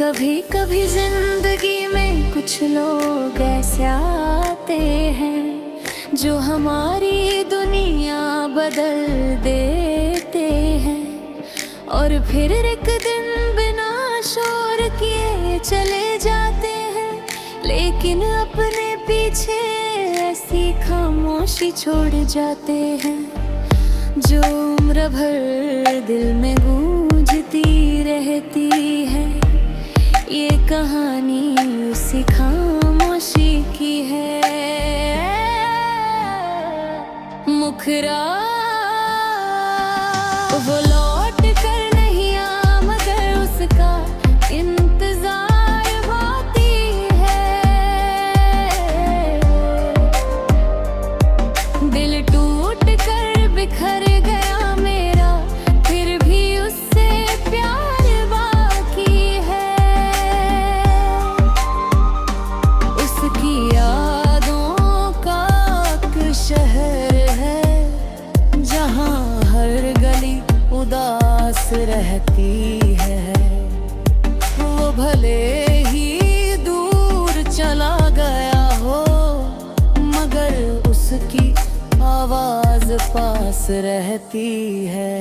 कभी कभी जिंदगी में कुछ लोग ऐसे आते हैं जो हमारी दुनिया बदल देते हैं, और फिर एक दिन बिना शोर किए चले जाते हैं, लेकिन अपने पीछे ऐसी खामोशी छोड़ जाते हैं जो उम्र भर दिल में गूंजती रहती है। ये कहानी उसी खामोशी की है। मुखरा वो लौट कर नहीं आ, मगर उसका इंतजार होती है। दिल टूट कर बिखर गया मेरा, फिर भी उससे प्यार बाकी है। उसकी यादों का एक शहर है जहाँ हर गली उदास रहती है। वो भले ही दूर चला गया हो, मगर उसकी आवाज पास रहती है।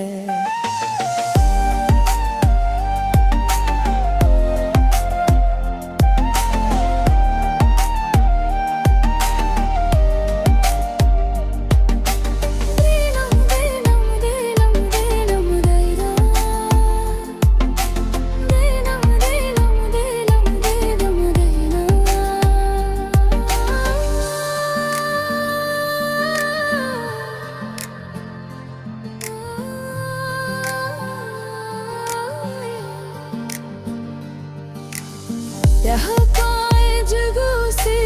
यहाँ पाए जगहों से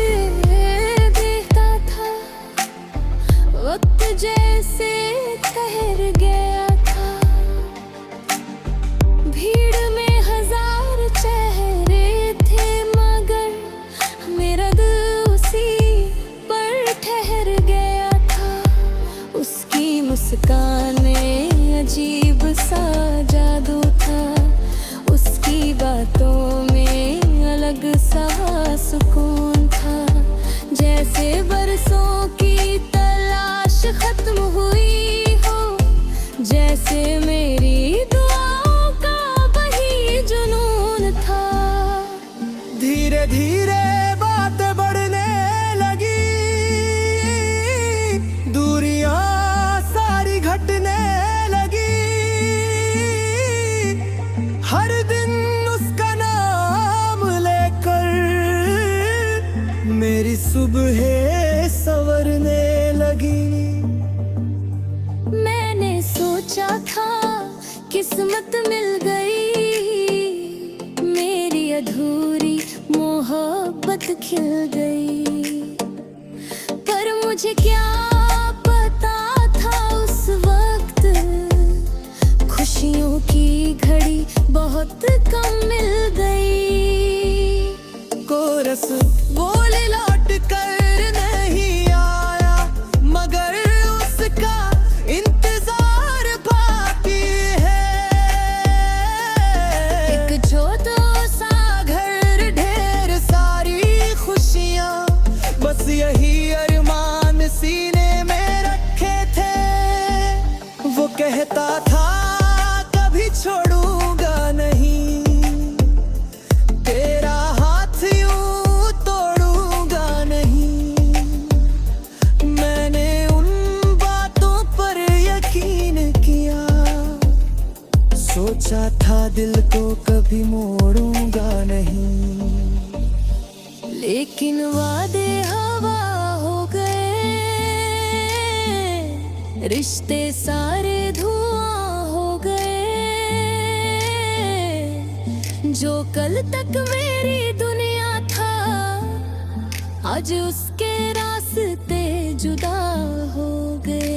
देखता था, वक्त जैसे ठहर गया था। भीड़ में हजार चेहरे थे, मगर मेरा दिल उसी पर ठहर गया था। उसकी मुस्कान में अजीब सा जादू था, उसकी बातों में अलग सा सुकून था। जैसे बरसों की तलाश खत्म हुई हो, जैसे मेरी दुआओं का वही जुनून था। धीरे धीरे बात बढ़ने लगी, दूरियां सारी घटने लगी। हर दिन उसका नाम लेकर मेरी सुबह संवरने लगी। मैंने सोचा था किस्मत मिल गई, मेरी अधूरी मोहब्बत खिल गई। पर मुझे क्या पता था उस वक्त खुशियों की घड़ी बहुत कम मिल गई। कोरस बोले लौट कर नहीं आया, मगर उसका इंतजार बाकी है। एक छोटा सा घर, ढेर सारी खुशियाँ, बस यही अरमान सीने में रखे थे। वो कहता था कभी छोड़ूंगा नहीं, तेरा हाथ यूं तोड़ूंगा नहीं। मैंने उन बातों पर यकीन किया, सोचा था दिल को कभी मोड़ूंगा नहीं। लेकिन वादे हवा हो गए, रिश्ते सारे धुआं हो गए। जो कल तक मेरी दुनिया था, आज उसके रास्ते जुदा हो गए।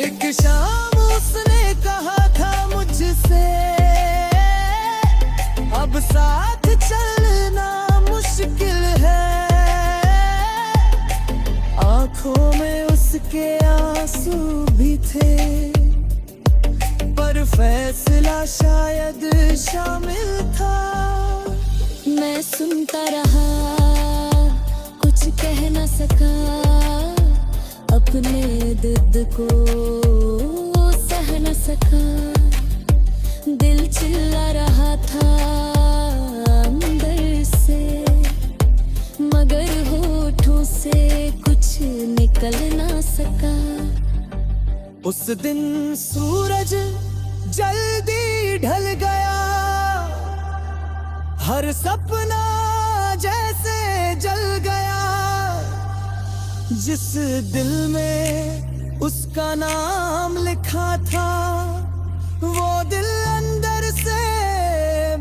एक शाम उसने कहा था मुझसे, अब साथ चलना मुश्किल है। आंखों में उसके आंसू भी थे, पर फैसला शायद शामिल था। मैं सुनता रहा, कुछ कह न सका, अपने दर्द को सह न सका। दिल चिल्ला रहा था अंदर से, मगर होठों से कुछ निकल ना सका। उस दिन सूरज जल्दी ढल गया, हर सपना जैसे जल गया। जिस दिल में उसका नाम लिखा था, वो दिल अंदर से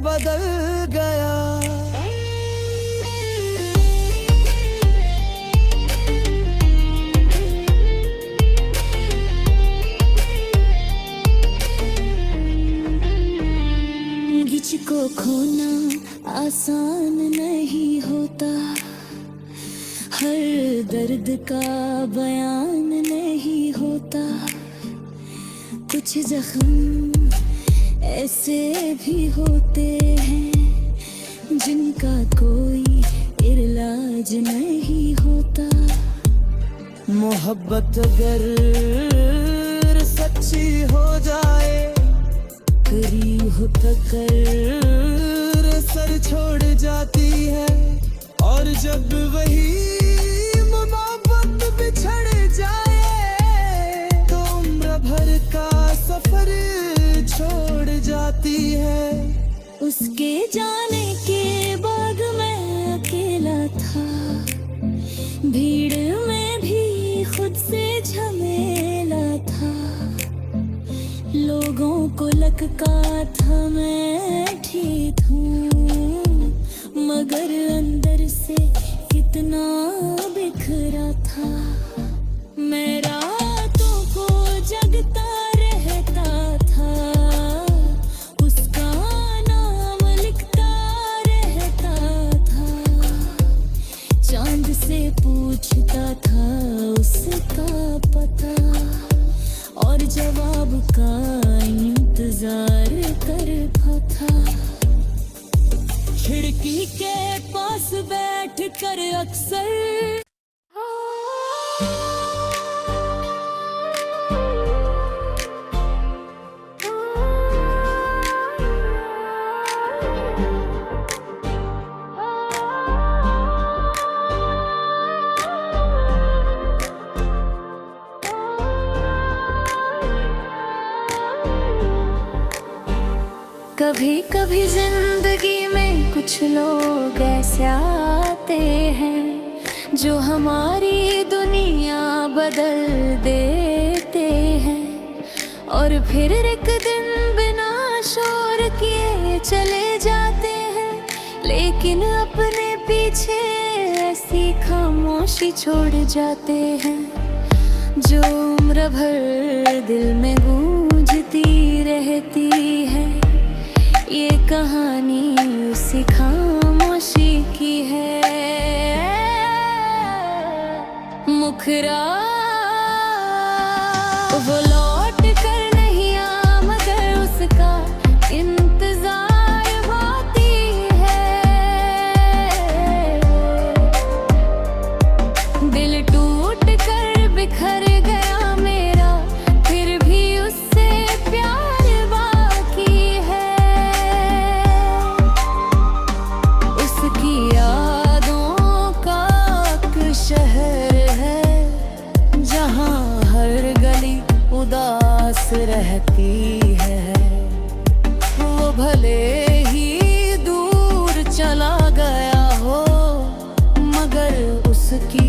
बदल गया। को खोना आसान नहीं होता, हर दर्द का बयान नहीं होता। कुछ जख्म ऐसे भी होते हैं जिनका कोई इलाज नहीं होता। मोहब्बत अगर सच्ची हो जाए, करीब हो कर सर छोड़ जाती है। और जब वही मोहब्बत बिछड़ जाए, तो उम्र भर का सफर छोड़ जाती है। उसके जाने के बाद मैं अकेला था, भीड़ में भी खुद से झमेला था। लोगों को लगता था मैं ठीक हूँ, मगर अंदर से कितना बिखरा था। मैं रातों को जगता रहता था, उसका नाम लिखता रहता था। चांद से पूछता था उसका पता, और जवाब का इंतजार करता था। खिड़की के पास बैठ कर अक्सर कभी कभी जिंदगी में कुछ लोग ऐसे आते हैं जो हमारी दुनिया बदल देते हैं, और फिर एक दिन बिना शोर किए चले जाते हैं। लेकिन अपने पीछे ऐसी खामोशी छोड़ जाते हैं जो उम्र भर दिल में गूंजती रहती है। ये कहानी उसी खामोशी की है। मुखरा वो लौट कर नहीं आ, मगर उसका इंतजार होती है। दिल टूट कर बिखर गया मेरा, फिर भी उससे प्यार बाकी है। उसकी यादों का एक शहर है, जहाँ हर गली उदास रहती है। वो भले ही दूर चला गया हो, मगर उसकी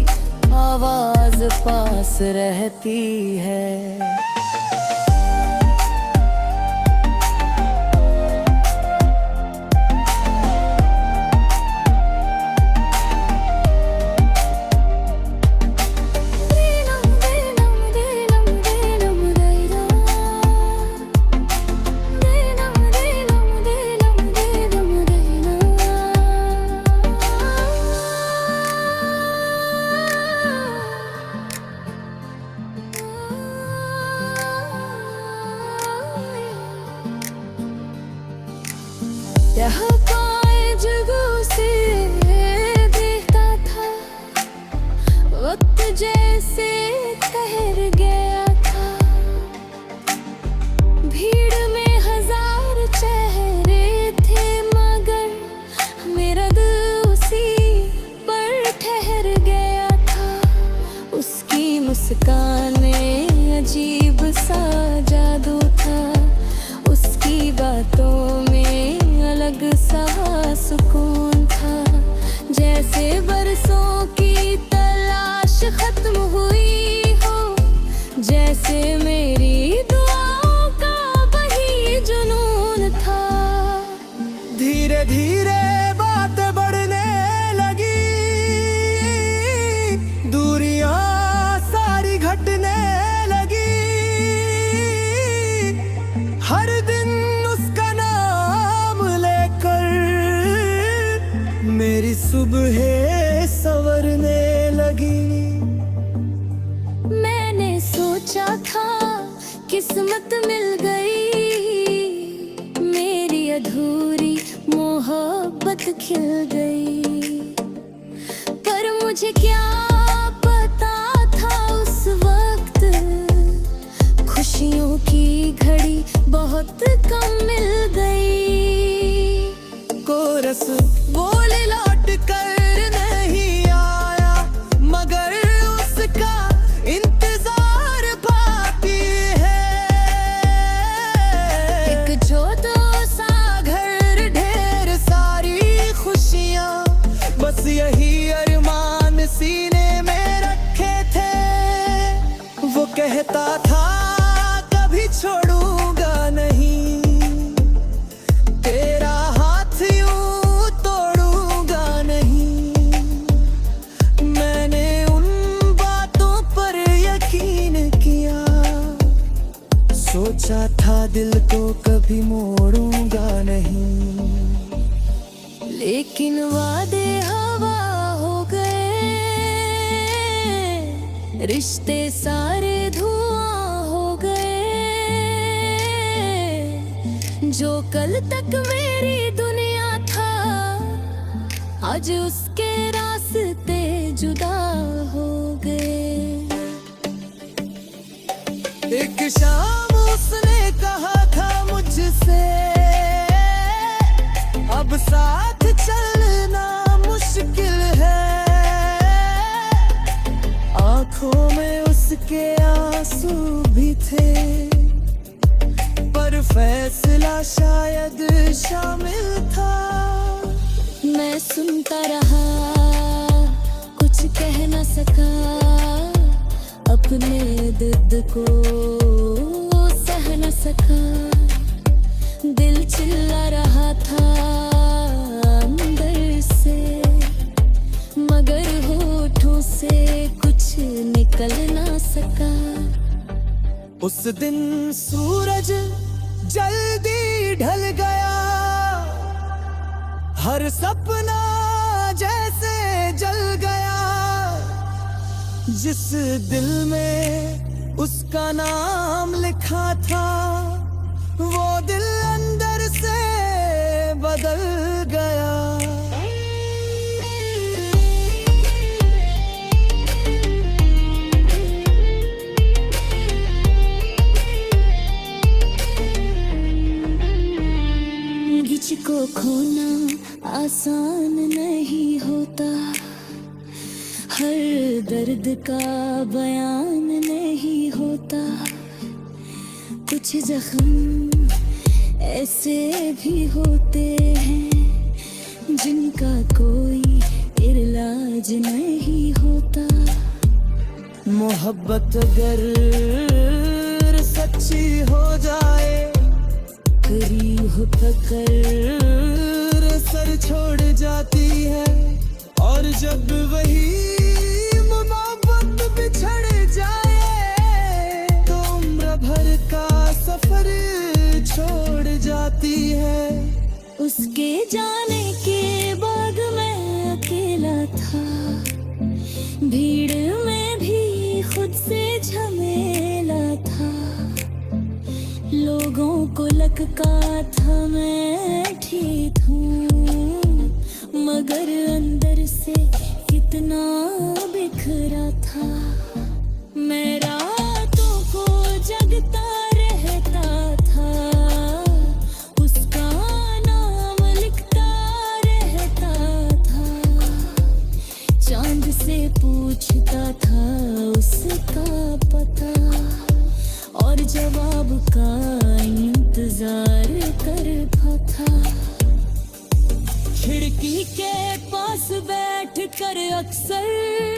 आवाज पास रहती है। वक्त जैसे ठहर गया था। भीड़ में हजार चेहरे थे, मगर मेरा दिल उसी पर ठहर गया था। उसकी मुस्कान में अजीब सा जादू था, उसकी बातों में अलग सा सुकून था। जैसे बरसों की तलाश खत्म हुई हो, जैसे मेरी दुआओं का वही जुनून था। धीरे धीरे बात बढ़ने लगी, दूरियां सारी घटने लगी। हर दिन उसका नाम लेकर मेरी सुबह संवरने लगी। मैंने सोचा था किस्मत मिल गई, मेरी अधूरी मोहब्बत खिल गई। पर मुझे क्या पता था उस वक्त, खुशियों की घड़ी बहुत कम मिल गई। कोरस बोल लौट कर नहीं आया, मगर उसका इंतजार बाकी है। एक छोटा सा घर, ढेर सारी खुशियाँ, बस यही अरमान सीने में रखे थे। वो कहता था कभी छोड़ूंगा नहीं, तेरा हाथ यूं तोड़ूंगा नहीं। मैंने उन बातों पर यकीन किया, सोचा था दिल को कभी मोड़ूंगा नहीं। लेकिन वादे हवा हो गए, रिश्ते सारे धुआं हो गए। जो कल तक मेरी दुनिया था, आज उसके रास्ते जुदा हो गए। एक शाम उसने कहा था मुझसे, अब साथ चलना मुश्किल है। आंखों में उसके आंसू भी थे, पर फैसला शायद शामिल था। मैं सुनता रहा, कुछ कह न सका, अपने दर्द को सह न सका। दिल चिल्ला रहा था अंदर से, मगर होठों से कुछ निकल ना सका। उस दिन सूरज जल्दी ढल गया, हर सपना जैसे जल गया। जिस दिल में उसका नाम लिखा था, वो दिल अंदर से बदल गया। को खोना आसान नहीं होता, हर दर्द का बयान नहीं होता। कुछ जख्म ऐसे भी होते हैं, जिनका कोई इलाज नहीं होता। मोहब्बत अगर सच्ची हो जाए, करीब होकर सर छोड़ जाती है। और जब वही मोहब्बत बिछड़ जाए, तो उम्र भर का सफर छोड़ जाती है। उसके जाने के बाद मैं अकेला था, भीड़ में भी खुद से झमेला था। लोगों को लगता था मैं ठीक हूँ, मगर अंदर से कितना बिखरा था। था। मैं रातों को जगता रहता था, उसका नाम लिखता रहता था। चांद से पूछता था उसका पता, और जवाब का इंतजार करता था। खिड़की के पास बैठ कर अक्सर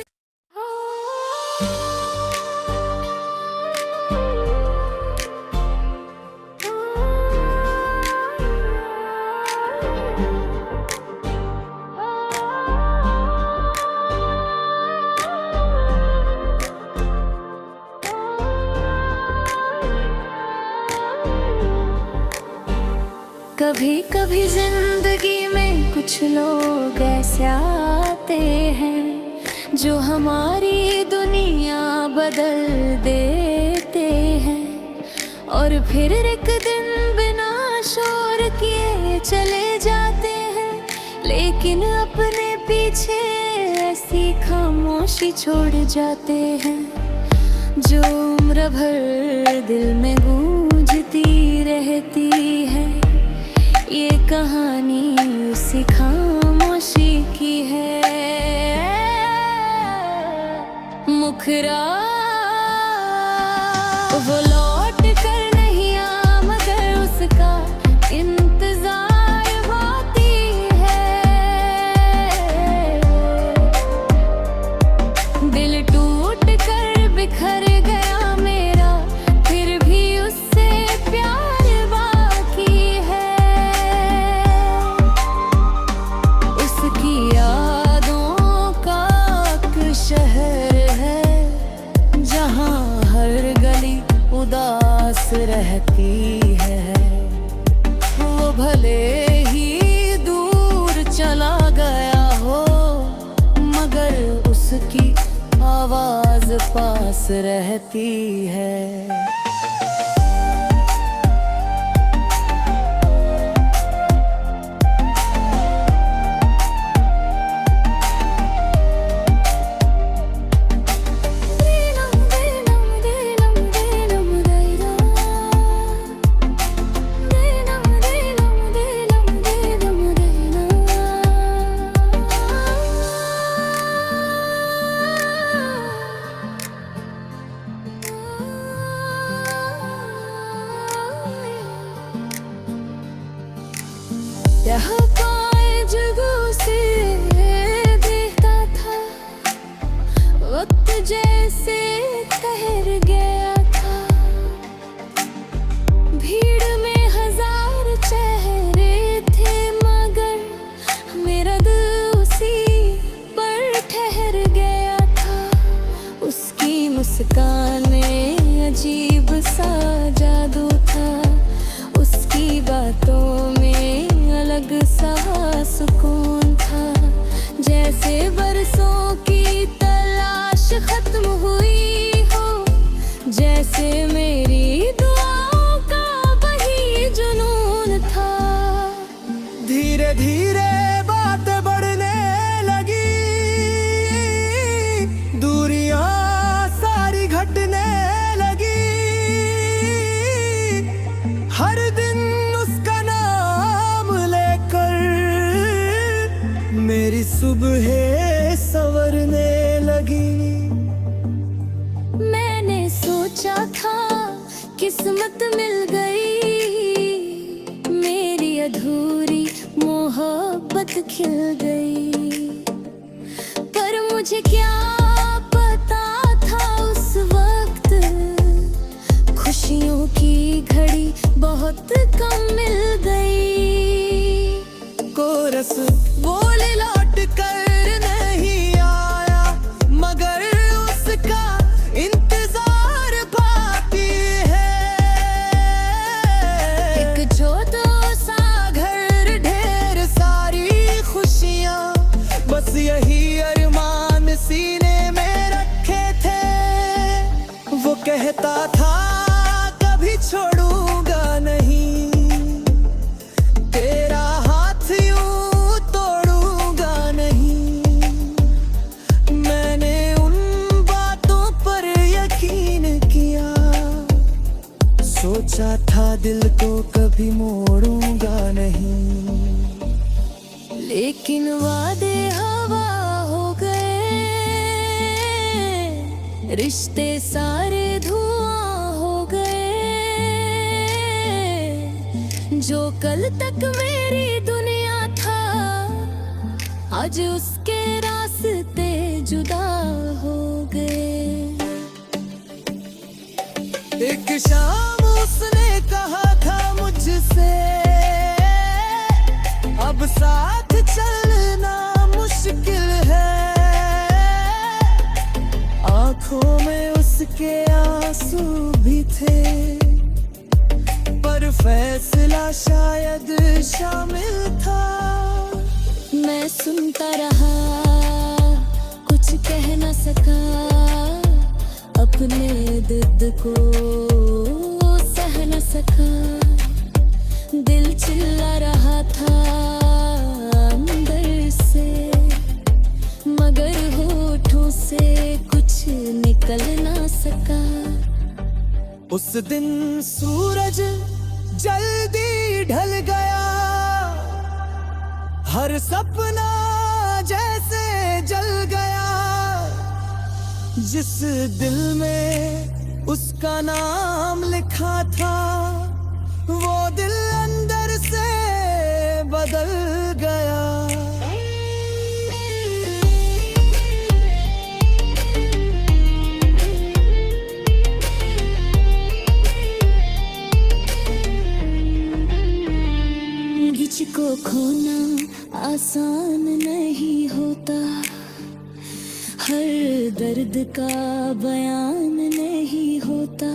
कभी कभी जिंदगी में कुछ लोग ऐसे आते हैं जो हमारी दुनिया बदल देते हैं, और फिर एक दिन बिना शोर किए चले जाते हैं। लेकिन अपने पीछे ऐसी खामोशी छोड़ जाते हैं जो उम्र भर दिल में गूंजती रहती है। ये कहानी उसी खामोशी की है। मुखरा वो लौट कर नहीं आ, मगर उसका इंतजार होती है। दिल टूट कर बिखर गया मेरा, फिर भी उससे प्यार बाकी है। उसकी यादों का एक शहर है जहाँ हर गली उदास रहती है। वो भले ही दूर चला गया हो, मगर उसकी आवाज पास रहती है। यहाँ पाए जगह से देखता था, वक्त जैसे ठहर गया था। भीड़ में हजार चेहरे थे, मगर मेरा दिल उसी पर ठहर गया था। उसकी मुस्कान में अजीब सा जादू था, उसकी बातों में अलग सा सुकून था। जैसे बरसों की तलाश खत्म हुई हो, जैसे मेरी दुआओं का वही जुनून था। धीरे धीरे बात बढ़ने लगी, दूरियां सारी घटने लगी। हर दिन उसका नाम लेकर मेरी सुबह संवरने लगी। मैंने सोचा था किस्मत मिल गई, मेरी अधूरी मोहब्बत खिल गई। पर मुझे क्या पता था उस वक्त खुशियों की घड़ी बहुत कम मिल गई। कोरस बोल लौट कर नहीं आया, मगर उसका इंतजार बाकी है। एक छोटा सा घर, ढेर सारी खुशियाँ, बस यही अरमान सीने में रखे थे। वो कहता था कभी छोड़ूंगा नहीं, तेरा हाथ यूं तोड़ूंगा नहीं। मैंने उन दिल को कभी मोड़ूंगा नहीं। लेकिन वादे हवा हो गए, रिश्ते सारे धुआं हो गए। जो कल तक मेरी दुनिया था, आज उसके रास्ते जुदा हो गए। एक शाम उसने कहा था मुझसे, अब साथ चलना मुश्किल है। आंखों में उसके आंसू भी थे, पर फैसला शायद शामिल था। मैं सुनता रहा, कुछ कह न सका, अपने दर्द को सह न सका। दिल चिल्ला रहा था अंदर से, मगर होठों से कुछ निकल ना सका। उस दिन सूरज जल्दी ढल गया, हर सपना जैसे जल गया। जिस दिल में उसका नाम लिखा था, वो दिल अंदर से बदल गया। को खोना आसान नहीं होता, हर दर्द का बयान नहीं होता।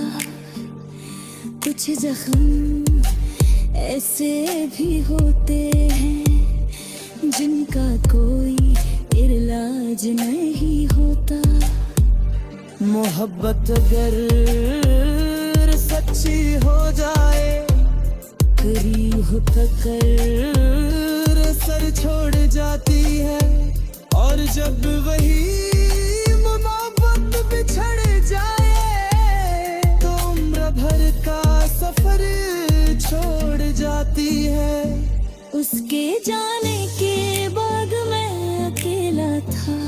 कुछ जख्म ऐसे भी होते हैं, जिनका कोई इलाज नहीं होता। मोहब्बत अगर सच्ची हो जाए, करीब कर सर छोड़ जाती है। और जब वही मोहब्बत बिछड़ जाए, तो उम्र भर का सफर छोड़ जाती है। उसके जाने के बाद मैं अकेला था,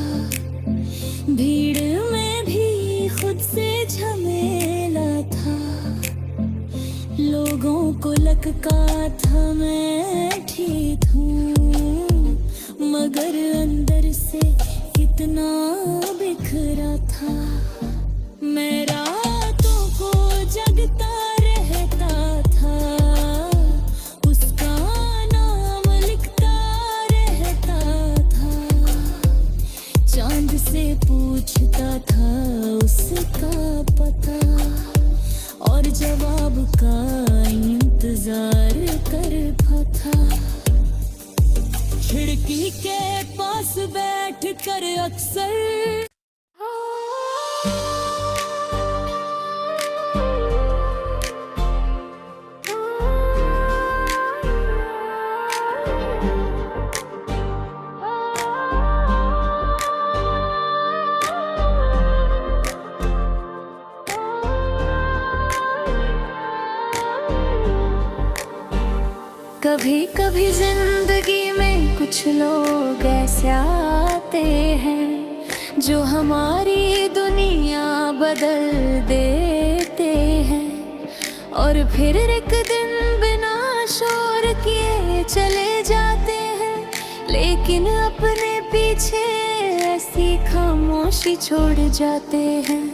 भीड़ में भी खुद से झमेला था। लोगों को लगता था मैं ठीक हूँ, मगर अंदर से कितना बिखरा था। मैं रातों को जगता रहता था, उसका नाम लिखता रहता था। चांद से पूछता था उसका पता, और जवाब का इंतजार करता था। खिड़की के पास बैठ कर अक्सर कभी कभी जिंदगी में कुछ लोग ऐसे आते हैं, जो हमारी दुनिया बदल देते हैं। और फिर एक दिन बिना शोर किए चले जाते हैं, लेकिन अपने पीछे ऐसी खामोशी छोड़ जाते हैं,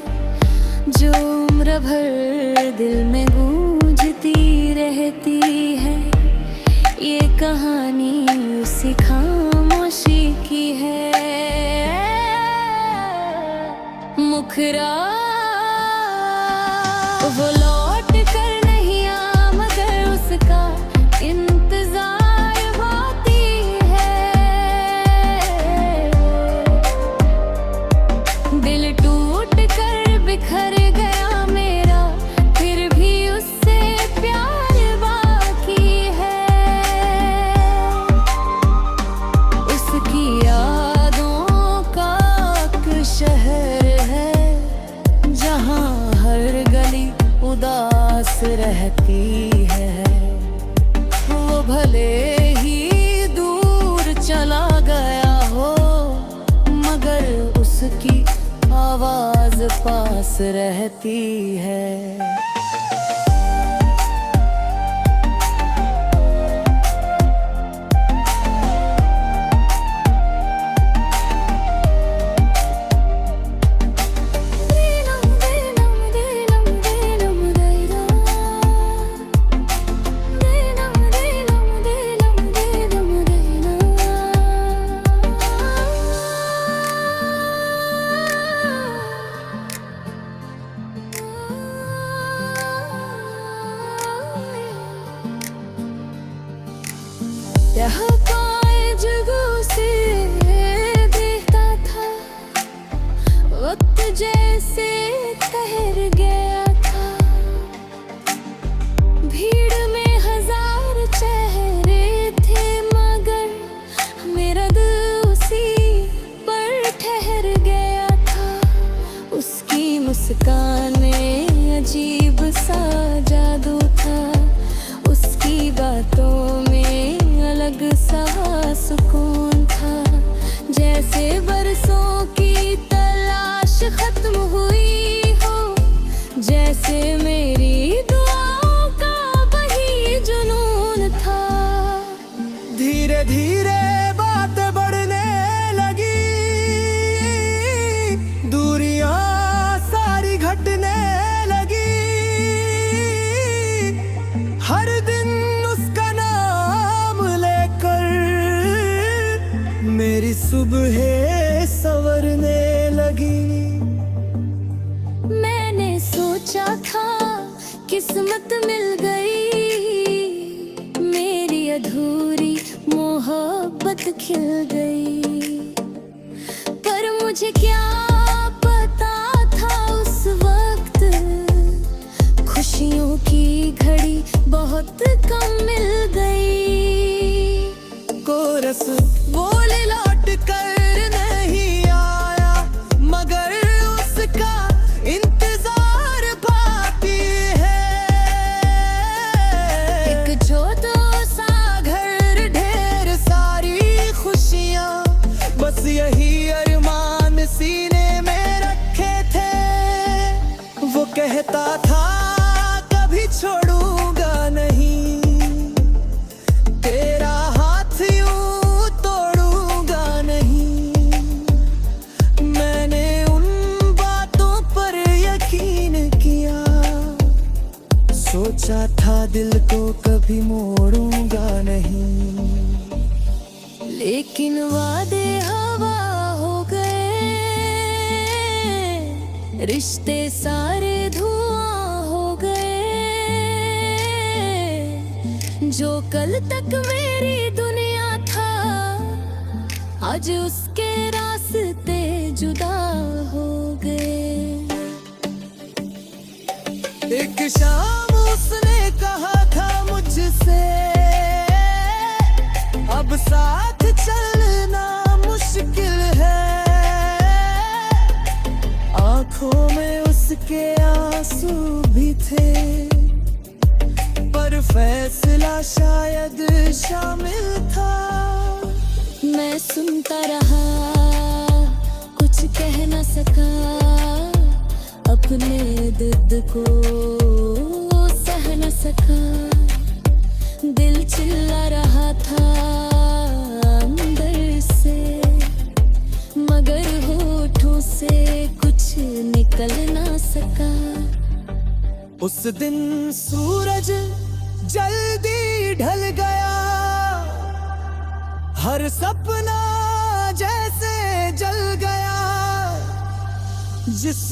जो उम्र भर दिल में गूंजती रहती है। ये कहानी उसी खामोशी की है। मुखरा वो लौट कर नहीं आ, मगर उसका इंतजार होती है। दिल टूट कर बिखर गया मेरा, फिर भी उससे प्यार बाकी है। उसकी यादों का एक शहर है, जहाँ हर गली उदास रहती है। पास रहती है। यह कोई जुगू से देखता था, वक्त जैसे ठहर गया था। भीड़ में हजार चेहरे थे, मगर मेरा दिल उसी पर ठहर गया था। उसकी मुस्कान में अजीब सा जादू था, उसकी बातों में अलग सा सुकून था। जैसे बरसों की तलाश खत्म हुई हो, जैसे मेरी दुआओं का वही जुनून था। धीरे धीरे बात बढ़ने लगी, दूरियां सारी घटने लगी। हर दिन उसका नाम लेकर मेरी सुबह संवरने लगी। मैंने सोचा था किस्मत मिल गई, मेरी अधूरी मोहब्बत खिल गई। पर मुझे क्या पता था उस वक्त, खुशियों की घड़ी बहुत कम मिल गई। कोरस बोले लौट कर नहीं आया, मगर उसका इंतजार बाकी है। एक छोटा सा घर ढेर सारी खुशियाँ, बस यही अरमान सीने में रखे थे। वो कहता था कभी छोड़ूंगा नहीं, तेरा हाथ यूं तोड़ूंगा नहीं। मैंने उन बातों पर यकीन किया, सोचा था दिल को कभी मोड़ूंगा नहीं। लेकिन वादे हवा हो गए, रिश्ते सारे धुआं हो गए। जो कल तक मेरी दुनिया था, आज उसके रास्ते जुदा हो गए। एक शाम उसने कहा था मुझसे, अब साथ चलना मुश्किल है। आंखों में उसके आंसू भी थे, पर फैसला शायद शामिल था। मैं सुनता रहा, कुछ कह न सका, अपने दर्द को सह न सका। दिल चिल्ला रहा था अंदर से, मगर होठों से कुछ निकल ना सका। उस दिन सूरज जल्दी ढल गया, हर सपना जैसे जल गया। जिस